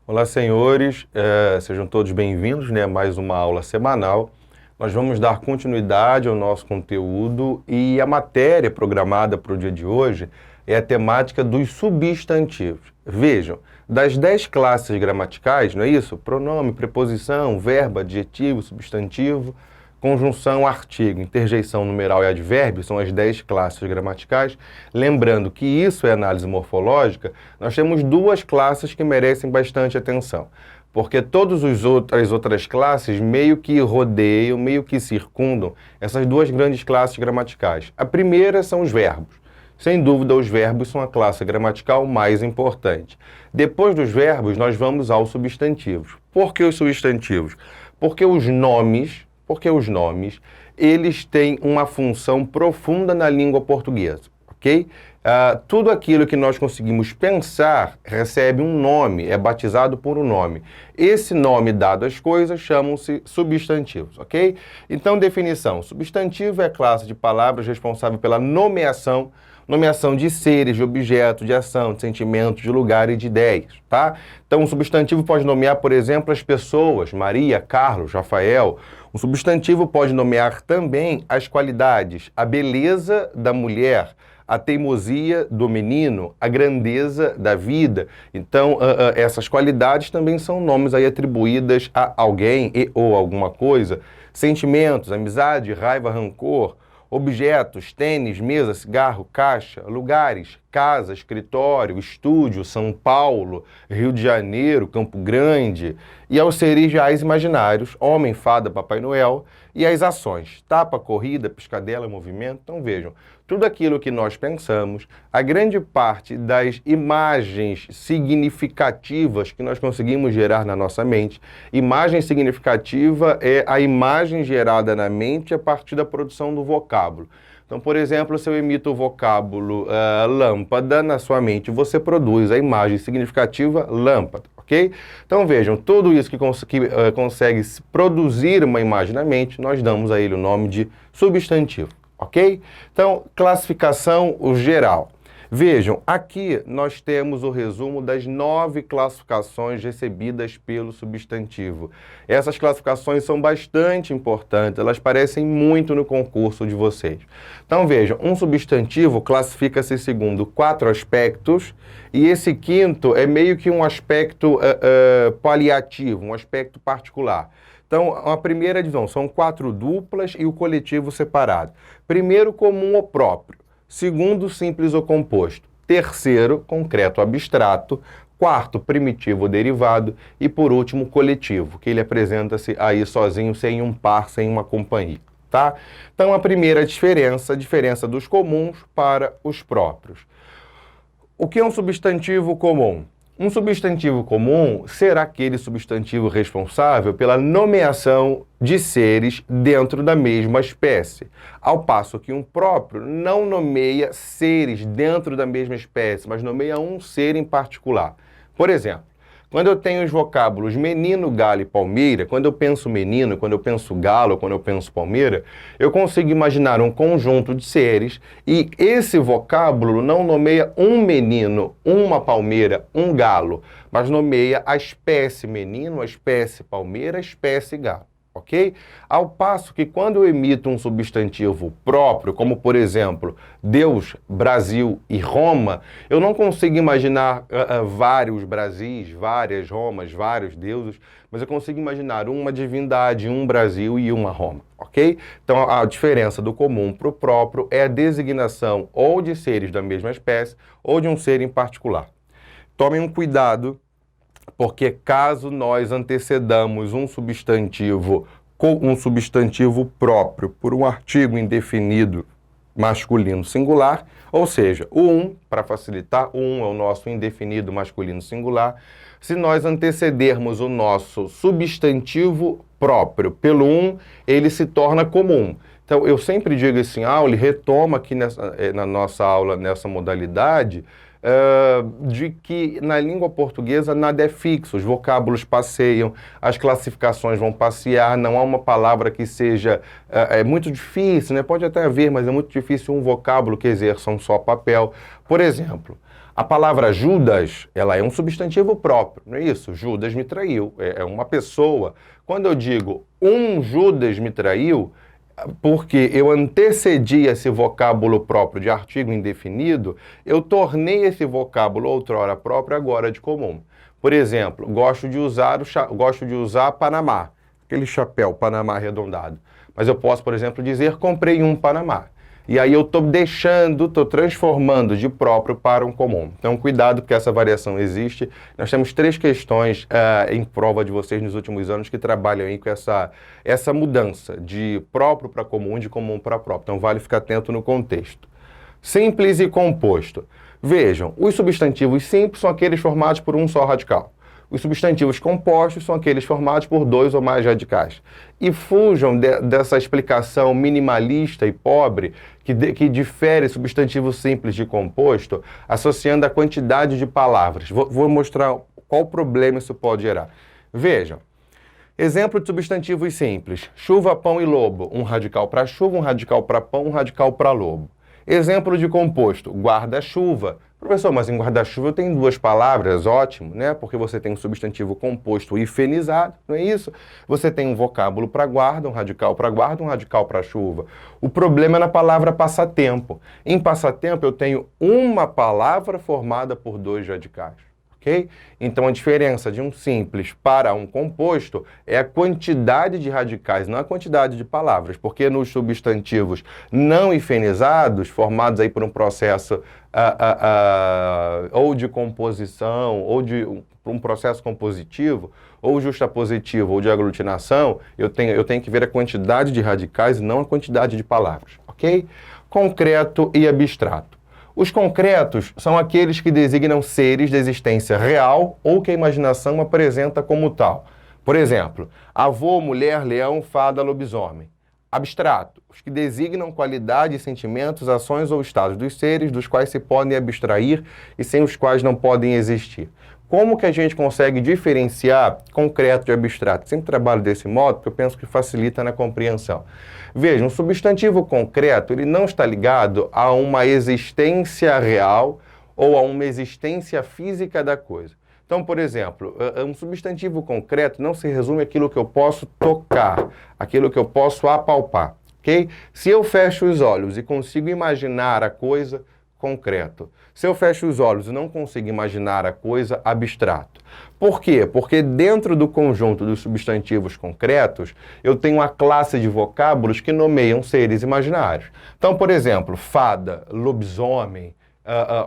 Olá, senhores, sejam todos bem-vindos, né, a mais uma aula semanal. Nós vamos dar continuidade ao nosso conteúdo e a matéria programada para o dia de hoje é a temática dos substantivos. Vejam, das 10 classes gramaticais, não é isso? Pronome, preposição, verbo, adjetivo, substantivo, conjunção, artigo, interjeição, numeral e advérbio são as 10 classes gramaticais. Lembrando que isso é análise morfológica, nós temos duas classes que merecem bastante atenção, porque todas as outras classes meio que rodeiam, meio que circundam essas duas grandes classes gramaticais. A primeira são os verbos. Sem dúvida, os verbos são a classe gramatical mais importante. Depois dos verbos, nós vamos aos substantivos. Por que os substantivos? Porque os nomes, eles têm uma função profunda na língua portuguesa, ok? Tudo aquilo que nós conseguimos pensar recebe um nome, é batizado por um nome. Esse nome dado às coisas chamam-se substantivos, ok? Então, definição. Substantivo é a classe de palavras responsável pela nomeação de seres, de objetos, de ação, de sentimentos, de lugar e de ideias, tá? Então, um substantivo pode nomear, por exemplo, as pessoas, Maria, Carlos, Rafael. Um substantivo pode nomear também as qualidades, a beleza da mulher, a teimosia do menino, a grandeza da vida. Então, essas qualidades também são nomes aí atribuídas a alguém ou alguma coisa. Sentimentos, amizade, raiva, rancor. Objetos, tênis, mesa, cigarro, caixa, lugares, casa, escritório, estúdio, São Paulo, Rio de Janeiro, Campo Grande, e aos seres reais imaginários, homem, fada, Papai Noel, e as ações, tapa, corrida, piscadela, movimento. Então vejam, tudo aquilo que nós pensamos, a grande parte das imagens significativas que nós conseguimos gerar na nossa mente, imagem significativa é a imagem gerada na mente a partir da produção do vocábulo. Então, por exemplo, se eu emito o vocábulo lâmpada na sua mente, você produz a imagem significativa lâmpada, ok? Então, vejam, tudo isso que consegue produzir uma imagem na mente, nós damos a ele o nome de substantivo, ok? Então, classificação geral. Vejam, aqui nós temos o resumo das 9 classificações recebidas pelo substantivo. Essas classificações são bastante importantes, elas aparecem muito no concurso de vocês. Então vejam, um substantivo classifica-se segundo 4 aspectos, e esse quinto é meio que um aspecto paliativo, um aspecto particular. Então, a primeira divisão são 4 duplas e o coletivo separado. Primeiro, comum ou próprio. Segundo, simples ou composto. Terceiro, concreto ou abstrato. Quarto, primitivo ou derivado. E por último, coletivo, que ele apresenta-se aí sozinho, sem um par, sem uma companhia, tá? Então, a primeira diferença, a diferença dos comuns para os próprios. O que é um substantivo comum? Um substantivo comum será aquele substantivo responsável pela nomeação de seres dentro da mesma espécie, ao passo que um próprio não nomeia seres dentro da mesma espécie, mas nomeia um ser em particular. Por exemplo, quando eu tenho os vocábulos menino, galo e palmeira, quando eu penso menino, quando eu penso galo, quando eu penso palmeira, eu consigo imaginar um conjunto de seres e esse vocábulo não nomeia um menino, uma palmeira, um galo, mas nomeia a espécie menino, a espécie palmeira, a espécie galo. Ok? Ao passo que quando eu emito um substantivo próprio, como por exemplo, Deus, Brasil e Roma, eu não consigo imaginar vários Brasis, várias Romas, vários deuses, mas eu consigo imaginar uma divindade, um Brasil e uma Roma, ok? Então a diferença do comum para o próprio é a designação ou de seres da mesma espécie ou de um ser em particular. Tomem um cuidado, porque caso nós antecedamos um substantivo próprio por um artigo indefinido masculino singular, ou seja, o um, para facilitar, o um é o nosso indefinido masculino singular, se nós antecedermos o nosso substantivo próprio pelo um, ele se torna comum. Então, eu sempre digo assim, aula, e retomo aqui na nossa aula, nessa modalidade, de que na língua portuguesa nada é fixo, os vocábulos passeiam, as classificações vão passear, não há uma palavra que seja... é muito difícil, né? Pode até haver, mas é muito difícil um vocábulo que exerça um só papel. Por exemplo, A palavra Judas, ela é um substantivo próprio, não é isso? Judas me traiu, é uma pessoa. Quando eu digo um Judas me traiu, porque eu antecedi esse vocábulo próprio de artigo indefinido, eu tornei esse vocábulo outrora próprio agora de comum. Por exemplo, gosto de usar Panamá, aquele chapéu Panamá arredondado. Mas eu posso, por exemplo, dizer comprei um Panamá. E aí eu estou transformando de próprio para um comum. Então, cuidado, porque essa variação existe. Nós temos 3 questões em prova de vocês nos últimos anos que trabalham aí com essa mudança de próprio para comum, de comum para próprio. Então, vale ficar atento no contexto. Simples e composto. Vejam, os substantivos simples são aqueles formados por um só radical. Os substantivos compostos são aqueles formados por 2 ou mais radicais. E fujam dessa explicação minimalista e pobre que difere substantivo simples de composto, associando a quantidade de palavras. Vou mostrar qual problema isso pode gerar. Vejam, exemplo de substantivos simples. Chuva, pão e lobo. Um radical para chuva, um radical para pão, um radical para lobo. Exemplo de composto. Guarda-chuva. Professor, mas em guarda-chuva eu tenho 2 palavras, ótimo, né? Porque você tem um substantivo composto hifenizado, não é isso? Você tem um vocábulo para guarda, um radical para guarda, um radical para chuva. O problema é na palavra passatempo. Em passatempo eu tenho uma palavra formada por 2 radicais. Okay? Então, a diferença de um simples para um composto é a quantidade de radicais, não a quantidade de palavras, porque nos substantivos não hifenizados, formados aí por um processo ou de composição, ou de um processo compositivo, ou justapositivo, ou de aglutinação, eu tenho que ver a quantidade de radicais e não a quantidade de palavras. Ok? Concreto e abstrato. Os concretos são aqueles que designam seres de existência real ou que a imaginação apresenta como tal. Por exemplo, avô, mulher, leão, fada, lobisomem. Abstrato, os que designam qualidades, sentimentos, ações ou estados dos seres, dos quais se podem abstrair e sem os quais não podem existir. Como que a gente consegue diferenciar concreto de abstrato? Sempre trabalho desse modo, porque eu penso que facilita na compreensão. Veja, um substantivo concreto, ele não está ligado a uma existência real ou a uma existência física da coisa. Então, por exemplo, um substantivo concreto não se resume àquilo que eu posso tocar, aquilo que eu posso apalpar, ok? Se eu fecho os olhos e consigo imaginar a coisa, concreto. Se eu fecho os olhos e não consigo imaginar a coisa, abstrato. Por quê? Porque dentro do conjunto dos substantivos concretos, eu tenho uma classe de vocábulos que nomeiam seres imaginários. Então, por exemplo, fada, lobisomem,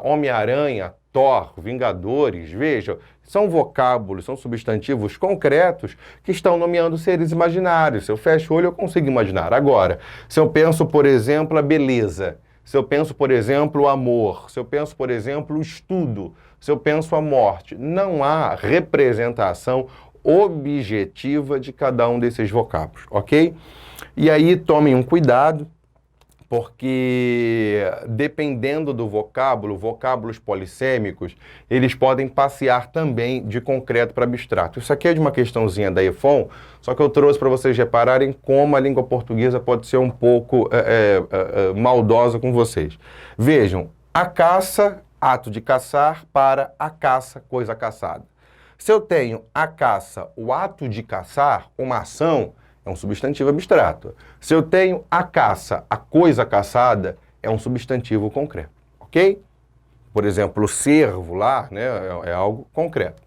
Homem-Aranha, Thor, Vingadores, vejam, são vocábulos, são substantivos concretos que estão nomeando seres imaginários. Se eu fecho o olho, eu consigo imaginar. Agora, se eu penso, por exemplo, a beleza, se eu penso, por exemplo, o amor, se eu penso, por exemplo, o estudo, se eu penso a morte, não há representação objetiva de cada um desses vocábulos, ok? E aí tomem um cuidado, porque dependendo do vocábulo, vocábulos polissêmicos, eles podem passear também de concreto para abstrato. Isso aqui é de uma questãozinha da EFON, só que eu trouxe para vocês repararem como a língua portuguesa pode ser um pouco maldosa com vocês. Vejam, a caça, ato de caçar, para a caça, coisa caçada. Se eu tenho a caça, o ato de caçar, uma ação, é um substantivo abstrato. Se eu tenho a caça, a coisa caçada, é um substantivo concreto, ok? Por exemplo, o cervo lá, né, é algo concreto.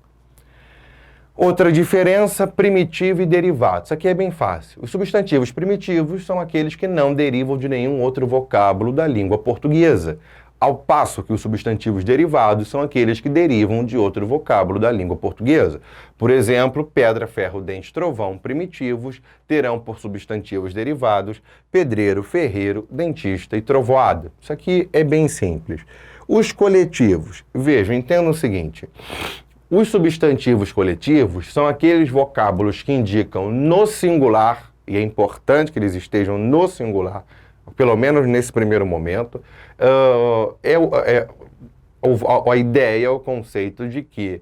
Outra diferença, primitivo e derivado. Isso aqui é bem fácil. Os substantivos primitivos são aqueles que não derivam de nenhum outro vocábulo da língua portuguesa, ao passo que os substantivos derivados são aqueles que derivam de outro vocábulo da língua portuguesa. Por exemplo, pedra, ferro, dente, trovão, primitivos, terão por substantivos derivados pedreiro, ferreiro, dentista e trovoada. Isso aqui é bem simples. Os coletivos, vejam, entendam o seguinte. Os substantivos coletivos são aqueles vocábulos que indicam no singular, e é importante que eles estejam no singular, pelo menos nesse primeiro momento, a ideia, o conceito de que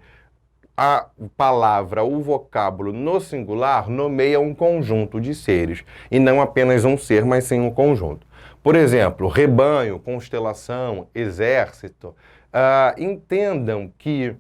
a palavra, o vocábulo no singular nomeia um conjunto de seres, e não apenas um ser, mas sim um conjunto. Por exemplo, rebanho, constelação, exército, Entendam que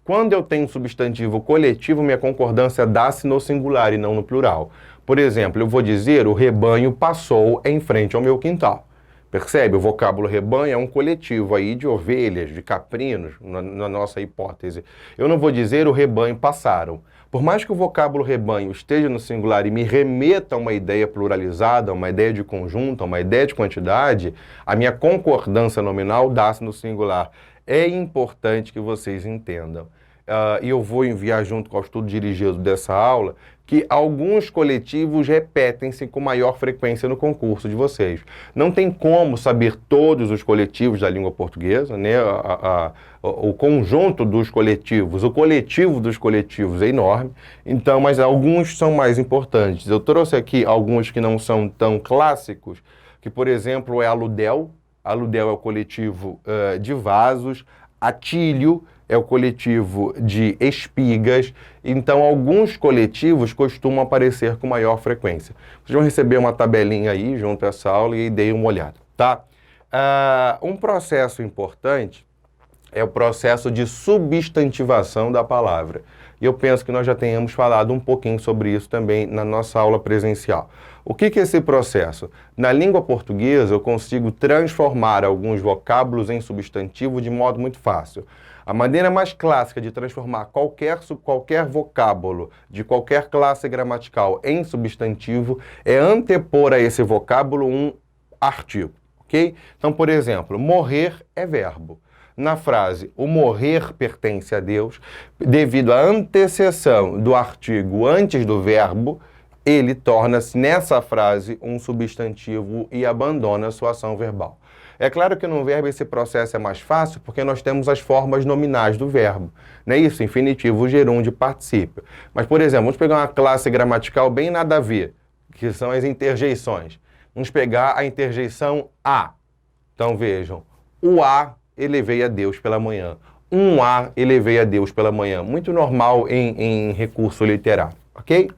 quando eu tenho um substantivo coletivo, minha concordância dá-se no singular e não no plural. Por exemplo, eu vou dizer o rebanho passou em frente ao meu quintal. Percebe? O vocábulo rebanho é um coletivo aí de ovelhas, de caprinos, na nossa hipótese. Eu não vou dizer o rebanho passaram. Por mais que o vocábulo rebanho esteja no singular e me remeta a uma ideia pluralizada, a uma ideia de conjunto, a uma ideia de quantidade, a minha concordância nominal dá-se no singular. É importante que vocês entendam. E eu vou enviar junto com o estudo dirigido dessa aula, que alguns coletivos repetem-se com maior frequência no concurso de vocês. Não tem como saber todos os coletivos da língua portuguesa, né? O conjunto dos coletivos, o coletivo dos coletivos é enorme, então, mas alguns são mais importantes. Eu trouxe aqui alguns que não são tão clássicos, que, por exemplo, é aludel. Aludel é o coletivo de vasos, atílio é o coletivo de espigas, então alguns coletivos costumam aparecer com maior frequência. Vocês vão receber uma tabelinha aí junto a essa aula e deem uma olhada, tá? Um processo importante é o processo de substantivação da palavra. E eu penso que nós já tenhamos falado um pouquinho sobre isso também na nossa aula presencial. O que é esse processo? Na língua portuguesa, eu consigo transformar alguns vocábulos em substantivo de modo muito fácil. A maneira mais clássica de transformar qualquer vocábulo de qualquer classe gramatical em substantivo é antepor a esse vocábulo um artigo, ok? Então, por exemplo, morrer é verbo. Na frase, o morrer pertence a Deus, devido à antecessão do artigo antes do verbo, ele torna-se, nessa frase, um substantivo e abandona a sua ação verbal. É claro que no verbo esse processo é mais fácil porque nós temos as formas nominais do verbo. Não é isso? Infinitivo, gerúndio, particípio. Mas, por exemplo, vamos pegar uma classe gramatical bem nada a ver, que são as interjeições. Vamos pegar a interjeição a. Então, vejam, o a elevei a Deus pela manhã. Um a elevei a Deus pela manhã. Muito normal em recurso literário, ok?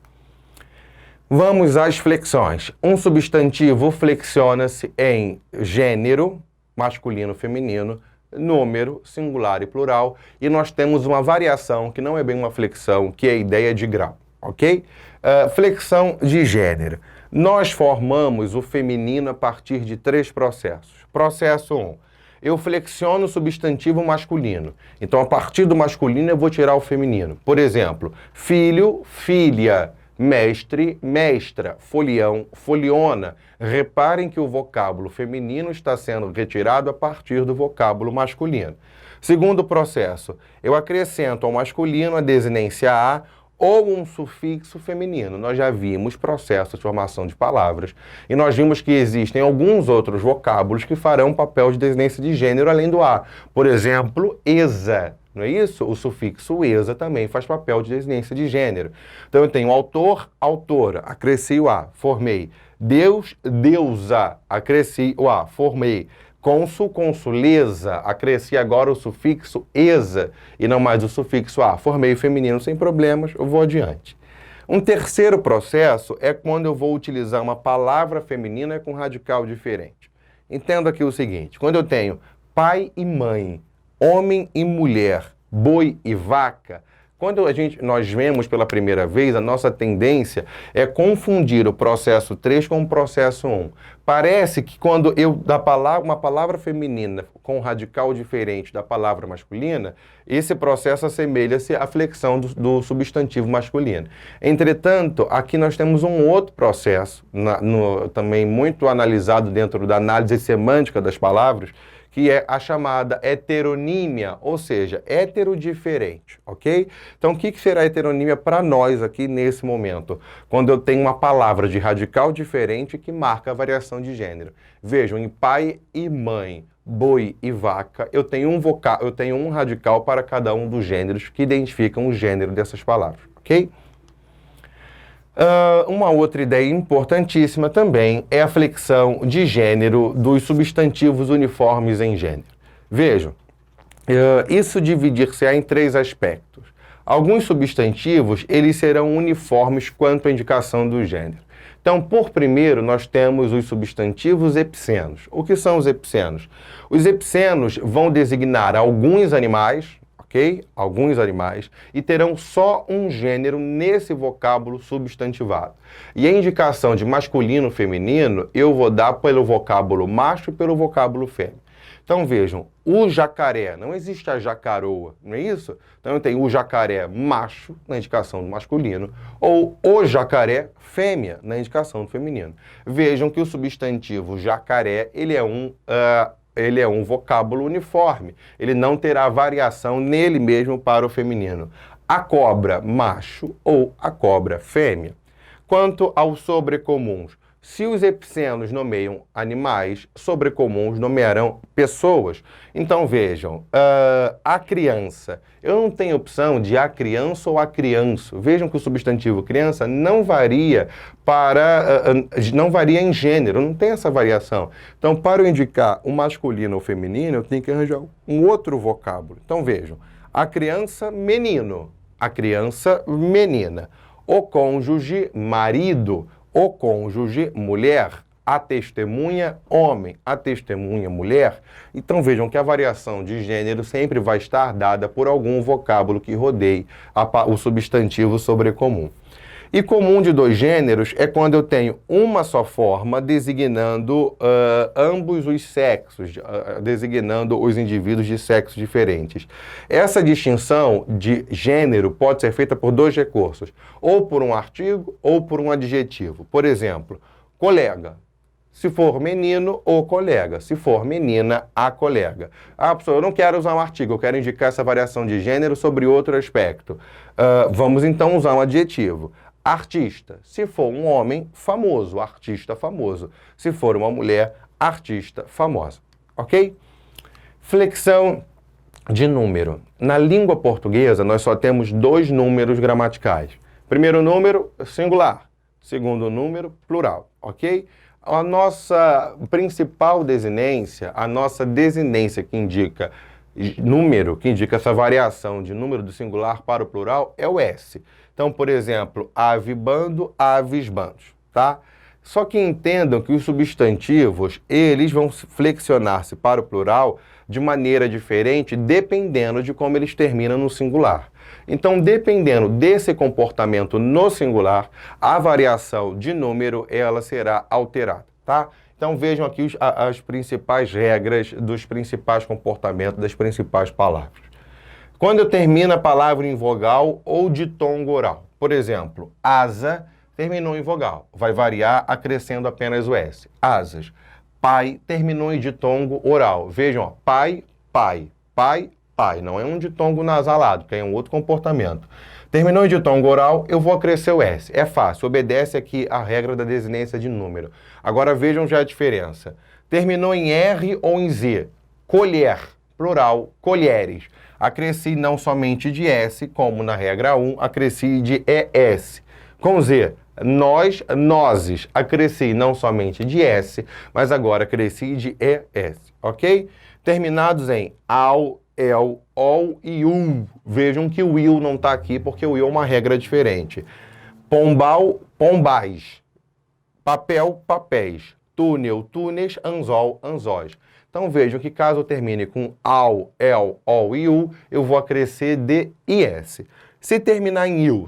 Vamos às flexões. Um substantivo flexiona-se em gênero, masculino, feminino, número, singular e plural, e nós temos uma variação que não é bem uma flexão, que é a ideia de grau, ok? Flexão de gênero. Nós formamos o feminino a partir de 3 processos. Processo 1. Eu flexiono o substantivo masculino. Então, a partir do masculino, eu vou tirar o feminino. Por exemplo, filho, filha, mestre, mestra, folião, foliona. Reparem que o vocábulo feminino está sendo retirado a partir do vocábulo masculino. Segundo processo, eu acrescento ao masculino a desinência a ou um sufixo feminino. Nós já vimos processo de formação de palavras e nós vimos que existem alguns outros vocábulos que farão papel de desinência de gênero além do a. Por exemplo, exa. Não é isso? O sufixo esa também faz papel de desinência de gênero. Então eu tenho autor, autora, acresci o a, formei. Deus, deusa, acresci o a, formei. Cônsul, consuleza, acresci agora o sufixo esa e não mais o sufixo a. Formei o feminino sem problemas, eu vou adiante. Um terceiro processo é quando eu vou utilizar uma palavra feminina com radical diferente. Entenda aqui o seguinte, quando eu tenho pai e mãe, homem e mulher, boi e vaca, quando nós vemos pela primeira vez, a nossa tendência é confundir o processo 3 com o processo 1. Parece que quando eu dar uma palavra feminina com um radical diferente da palavra masculina, esse processo assemelha-se à flexão do substantivo masculino. Entretanto, aqui nós temos um outro processo, também muito analisado dentro da análise semântica das palavras, que é a chamada heteronímia, ou seja, heterodiferente, ok? Então, o que será heteronímia para nós aqui nesse momento? Quando eu tenho uma palavra de radical diferente que marca a variação de gênero. Vejam, em pai e mãe, boi e vaca, eu tenho um radical para cada um dos gêneros que identificam o gênero dessas palavras, ok? Uma outra ideia importantíssima também é a flexão de gênero dos substantivos uniformes em gênero. Vejam, isso dividir-se-á em 3 aspectos. Alguns substantivos, eles serão uniformes quanto à indicação do gênero. Então, por primeiro, nós temos os substantivos epicenos. O que são os epicenos? Os epicenos vão designar alguns animais, ok? Alguns animais, e terão só um gênero nesse vocábulo substantivado. E a indicação de masculino e feminino, eu vou dar pelo vocábulo macho e pelo vocábulo fêmea. Então vejam, o jacaré, não existe a jacaroa, não é isso? Então eu tenho o jacaré macho, na indicação do masculino, ou o jacaré fêmea, na indicação do feminino. Vejam que o substantivo jacaré, ele é um vocábulo uniforme, ele não terá variação nele mesmo para o feminino. A cobra macho ou a cobra fêmea. Quanto aos sobrecomuns, se os epicenos nomeiam animais, sobrecomuns nomearão pessoas. Então vejam, a criança, eu não tenho opção de a criança ou a crianço. Vejam que o substantivo criança não varia não varia em gênero, não tem essa variação. Então, para eu indicar o masculino ou feminino, eu tenho que arranjar um outro vocábulo. Então vejam, a criança menino, a criança menina, o cônjuge marido, o cônjuge mulher, a testemunha homem, a testemunha mulher. Então vejam que a variação de gênero sempre vai estar dada por algum vocábulo que rodeie o substantivo sobrecomum. E comum de dois gêneros é quando eu tenho uma só forma designando ambos os sexos, designando os indivíduos de sexos diferentes. Essa distinção de gênero pode ser feita por dois recursos, ou por um artigo ou por um adjetivo. Por exemplo, colega. Se for menino, o colega. Se for menina, a colega. Ah, professor, eu não quero usar um artigo, eu quero indicar essa variação de gênero sobre outro aspecto. Vamos então usar um adjetivo. Artista. Se for um homem, famoso, artista famoso. Se for uma mulher, artista famosa. Ok? Flexão de número. Na língua portuguesa, nós só temos dois números gramaticais. Primeiro número, singular. Segundo número, plural. Ok? A nossa principal desinência, a nossa desinência que indica número, que indica essa variação de número do singular para o plural, é o S. Então, por exemplo, ave, bando, aves, bandos, tá? Só que entendam que os substantivos, eles vão flexionar-se para o plural de maneira diferente, dependendo de como eles terminam no singular. Então, dependendo desse comportamento no singular, a variação de número, ela será alterada, tá? Então, vejam aqui as principais regras dos principais comportamentos das principais palavras. Quando eu termino a palavra em vogal ou ditongo oral, por exemplo, asa terminou em vogal, vai variar acrescendo apenas o S. Asas. Pai terminou em ditongo oral. Vejam, ó, pai, pai, pai, pai. Não é um ditongo nasalado, que é um outro comportamento. Terminou em ditongo oral, eu vou acrescer o S. É fácil, obedece aqui a regra da desinência de número. Agora vejam já a diferença. Terminou em R ou em Z. Colher, plural, colheres. Acresci não somente de S, como na regra 1, acresci de ES. Com Z, nós, nozes. Acresci não somente de S, mas agora acresci de ES, ok? Terminados em AU, EL, OL e UL. Vejam que o IL não está aqui, porque o IL é uma regra diferente. Pombal, pombais. Papel, papéis. Túnel, túneis, anzol, anzóis. Então vejam que caso eu termine com AU, EL, OL e UL, eu vou acrescer de IS. Se terminar em IL,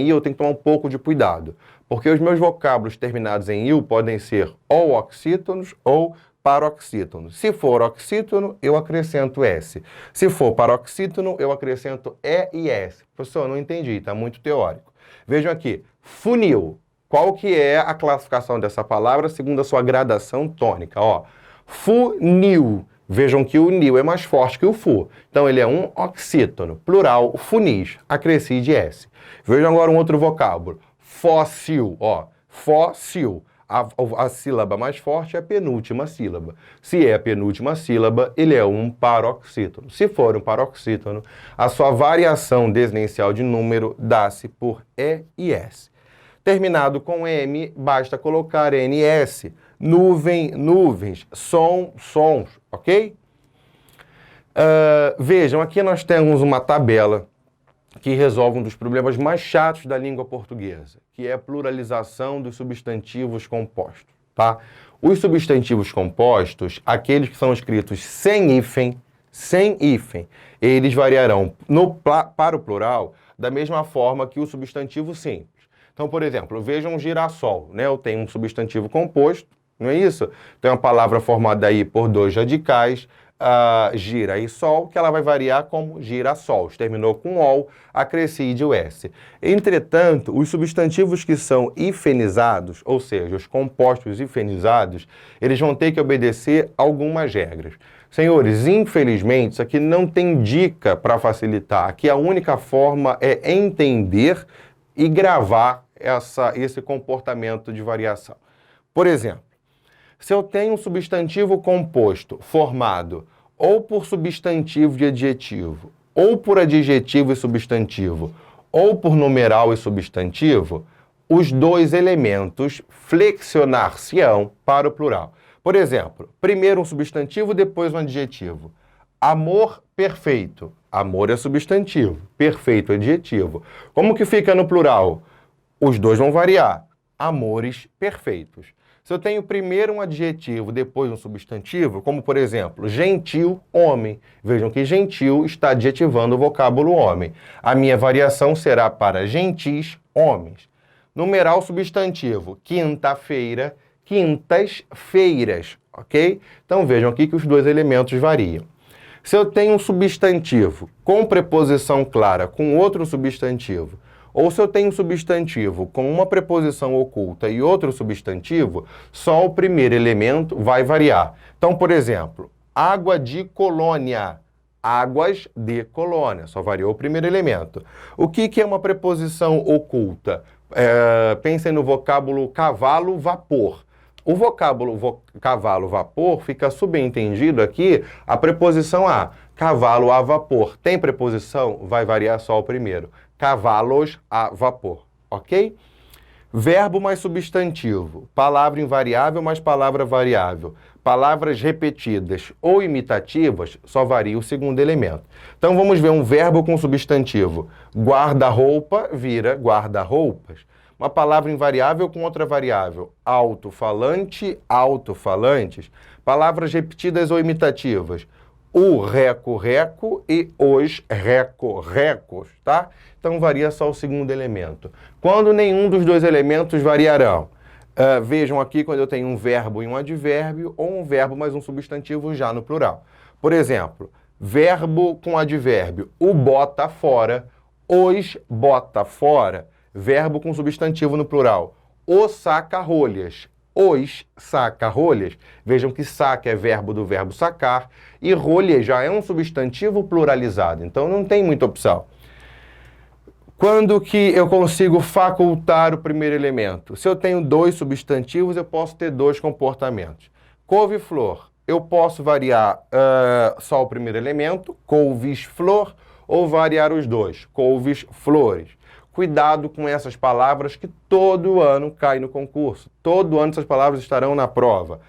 eu tenho que tomar um pouco de cuidado, porque os meus vocábulos terminados em IL podem ser ou oxítonos ou paroxítono. Se for oxítono, eu acrescento S. Se for paroxítono, eu acrescento E e S. Professor, não entendi, está muito teórico. Vejam aqui, funil. Qual que é a classificação dessa palavra segundo a sua gradação tônica? Ó, funil. Vejam que o nil é mais forte que o fu. Então, ele é um oxítono. Plural, funis. Acresci de S. Vejam agora um outro vocábulo. Fóssil. Ó, fóssil. A sílaba mais forte é a penúltima sílaba. Se é a penúltima sílaba, ele é um paroxítono. Se for um paroxítono, a sua variação desinicial de número dá-se por E e S. Terminado com M, basta colocar NS. Nuvem, nuvens. Som, sons. Ok? Vejam, aqui nós temos uma tabela que resolve um dos problemas mais chatos da língua portuguesa, que é a pluralização dos substantivos compostos, tá? Os substantivos compostos, aqueles que são escritos sem hífen, eles variarão para o plural da mesma forma que o substantivo simples. Então, por exemplo, vejam um girassol, né? Eu tenho um substantivo composto, não é isso? Tem uma palavra formada aí por dois radicais, gira e sol, que ela vai variar como girassol. Terminou com ol, acrescide o s. Entretanto, os substantivos que são hifenizados, ou seja, os compostos hifenizados, eles vão ter que obedecer algumas regras. Senhores, infelizmente, isso aqui não tem dica para facilitar. Aqui a única forma é entender e gravar esse comportamento de variação. Por exemplo, se eu tenho um substantivo composto formado ou por substantivo de adjetivo, ou por adjetivo e substantivo, ou por numeral e substantivo, os dois elementos flexionar-se-ão para o plural. Por exemplo, primeiro um substantivo, depois um adjetivo. Amor perfeito. Amor é substantivo, perfeito é adjetivo. Como que fica no plural? Os dois vão variar. Amores perfeitos. Se eu tenho primeiro um adjetivo, depois um substantivo, como por exemplo, gentil, homem. Vejam que gentil está adjetivando o vocábulo homem. A minha variação será para gentis, homens. Numeral substantivo, quinta-feira, quintas, feiras, ok? Então vejam aqui que os dois elementos variam. Se eu tenho um substantivo com preposição clara com outro substantivo, ou se eu tenho um substantivo com uma preposição oculta e outro substantivo, só o primeiro elemento vai variar. Então, por exemplo, água de colônia, águas de colônia, só variou o primeiro elemento. O que é uma preposição oculta? Pensem no vocábulo cavalo, vapor. O vocábulo cavalo, vapor fica subentendido aqui a preposição a. Cavalo a vapor. Tem preposição? Vai variar só o primeiro. Cavalos a vapor, ok? Verbo mais substantivo, palavra invariável mais palavra variável. Palavras repetidas ou imitativas, só varia o segundo elemento. Então vamos ver um verbo com substantivo. Guarda-roupa vira guarda-roupas. Uma palavra invariável com outra variável. Alto-falante, alto-falantes. Palavras repetidas ou imitativas. O reco-reco e os reco-recos, tá? Então varia só o segundo elemento. Quando nenhum dos dois elementos variarão? Vejam aqui quando eu tenho um verbo e um advérbio, ou um verbo mais um substantivo já no plural. Por exemplo, verbo com advérbio. O bota fora, os bota fora. Verbo com substantivo no plural. O saca-rolhas. Os saca-rolhas. Vejam que saca é verbo do verbo sacar e rolha já é um substantivo pluralizado. Então não tem muita opção. Quando que eu consigo facultar o primeiro elemento? Se eu tenho dois substantivos, eu posso ter dois comportamentos. Couve-flor. Eu posso variar só o primeiro elemento, couves-flor, ou variar os dois, couves-flores. Cuidado com essas palavras que todo ano caem no concurso. Todo ano essas palavras estarão na prova.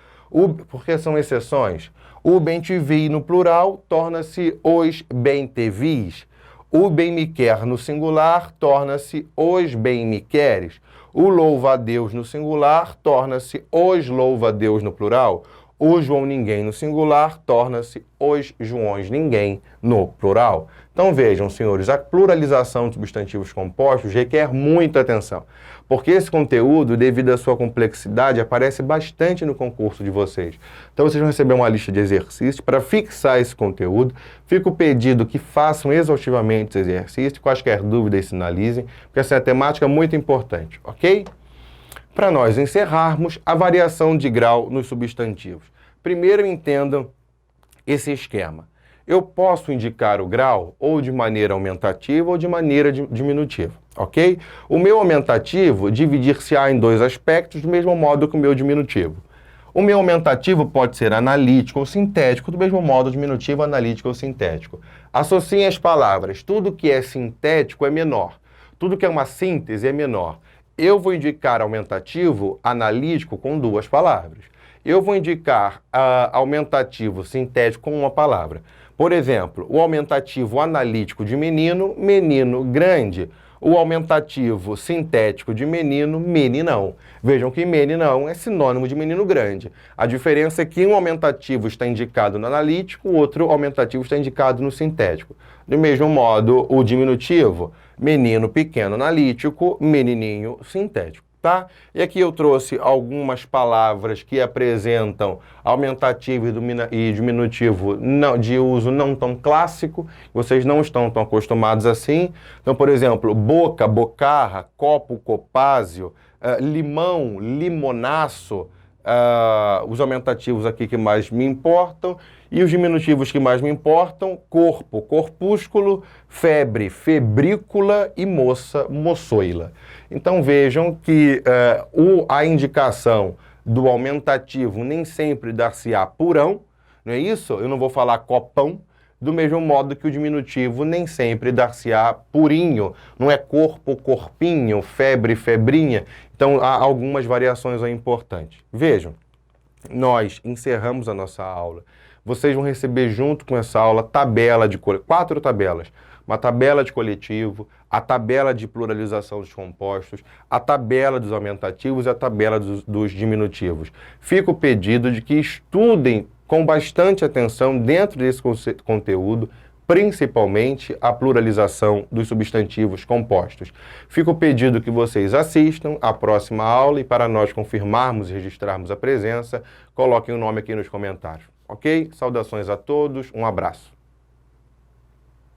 Porque são exceções. O bem-te-vi no plural torna-se os bem-te-vis. O bem-me-quer no singular torna-se os bem-me-queres. O louva-a-Deus no singular torna-se os louva-a-Deus no plural. O João ninguém no singular torna-se os Joões ninguém no plural. Então vejam, senhores, a pluralização de substantivos compostos requer muita atenção, porque esse conteúdo, devido à sua complexidade, aparece bastante no concurso de vocês. Então vocês vão receber uma lista de exercícios para fixar esse conteúdo. Fica o pedido que façam exaustivamente esse exercício, quaisquer dúvidas sinalizem, porque essa é uma temática muito importante, ok? Para nós encerrarmos, a variação de grau nos substantivos. Primeiro entendam esse esquema. Eu posso indicar o grau ou de maneira aumentativa ou de maneira diminutiva, ok? O meu aumentativo dividir-se-á em dois aspectos do mesmo modo que o meu diminutivo. O meu aumentativo pode ser analítico ou sintético, do mesmo modo diminutivo, analítico ou sintético. Associem as palavras. Tudo que é sintético é menor. Tudo que é uma síntese é menor. Eu vou indicar aumentativo analítico com duas palavras. Eu vou indicar aumentativo sintético com uma palavra. Por exemplo, o aumentativo analítico de menino, menino grande. O aumentativo sintético de menino, meninão. Vejam que meninão é sinônimo de menino grande. A diferença é que um aumentativo está indicado no analítico, o outro aumentativo está indicado no sintético. Do mesmo modo, o diminutivo, menino pequeno analítico, menininho sintético. Tá? E aqui eu trouxe algumas palavras que apresentam aumentativo e diminutivo de uso não tão clássico, vocês não estão tão acostumados assim. Então, por exemplo, boca, bocarra, copo, copásio, limão, limonaço, os aumentativos aqui que mais me importam, e os diminutivos que mais me importam, corpo, corpúsculo, febre, febrícula e moça, moçoila. Então vejam que a indicação do aumentativo nem sempre dar-se-á purão, não é isso? Eu não vou falar copão, do mesmo modo que o diminutivo nem sempre dar-se-á purinho, não é corpo, corpinho, febre, febrinha. Então há algumas variações aí importantes. Vejam, nós encerramos a nossa aula. Vocês vão receber junto com essa aula quatro tabelas. Uma tabela de coletivo, a tabela de pluralização dos compostos, a tabela dos aumentativos e a tabela dos diminutivos. Fica o pedido de que estudem com bastante atenção dentro desse conteúdo, principalmente a pluralização dos substantivos compostos. Fica o pedido que vocês assistam à próxima aula e para nós confirmarmos e registrarmos a presença, coloquem o nome aqui nos comentários. Ok? Saudações a todos, um abraço.